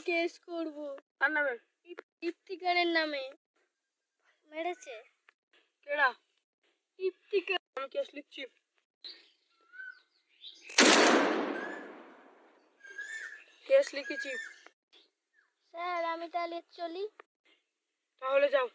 Case করব। কার নামে? ইফতিকারের নামে মেরেছে। কেডা? ইফতিকার। আমি কেস লিখছি। কেস লিখেছি। স্যার আমি তাহলে চলি। তাহলে যাও।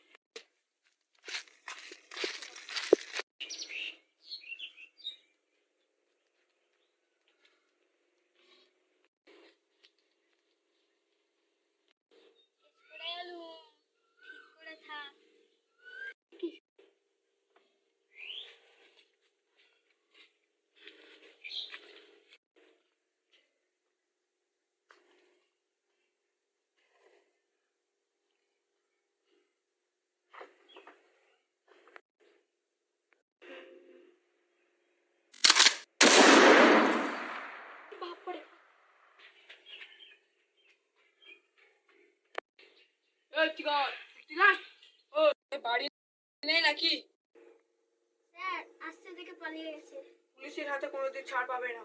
বাড়ি নেই নাকি? স্যার আজকে থেকে পালিয়ে গেছে। পুলিশের হাতে কোনোদিন ছাড় পাবে না।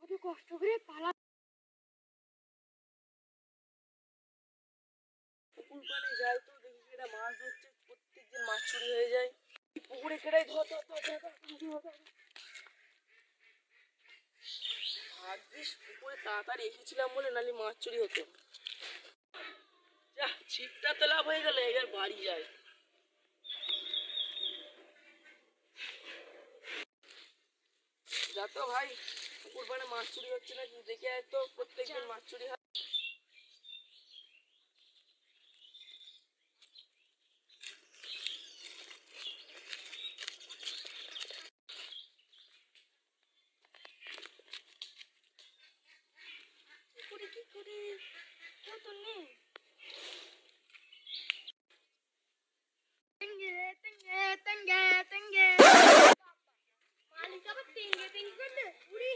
কত কষ্ট করে পালা। পুকুর পাড়ে যাই তো দেখি কেটা মাছ ধরছে, প্রত্যেকদিন মাছ চুরি হয়ে যায়। পুকুরে কেটাই ধর। ভাগ্যিস পুকুরে তাড়াতাড়ি এসেছিলাম বলে, নালি মাছ চুরি হতো। যা, ছিপটা তো লাভ হয়ে গেল, এবার বাড়ি যায়। যাতো ভাই, পুকুর পাড়ে মাছ চুরি হচ্ছে নাকি দেখে আয় তো, প্রত্যেকদিন মাছ চুরি হয়। পুকুরে কি করে কেউ তো নেই। মালিক আবার টেঙ্গে করলে উড়ি।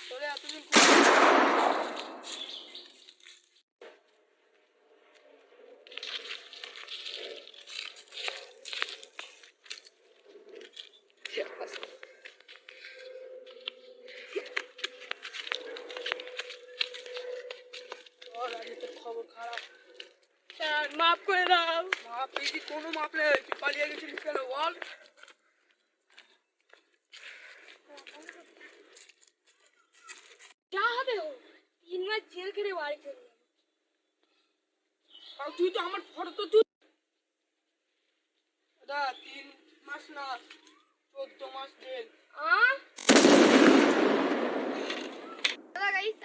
তোরে এতদিন খবর খারাপ। স্যার মাফ করে দাও। মাপ পেয়েছি? কোনো মাপ নেই, তুই পালিয়ে গেছিলিস কেন বল? যা হবে ও 3 মাস জেল খেটে বাড়ি চলে যাবে। আর তুই তো আমার ফটো তো তুই 3 মাস না 14 মাস জেল। আ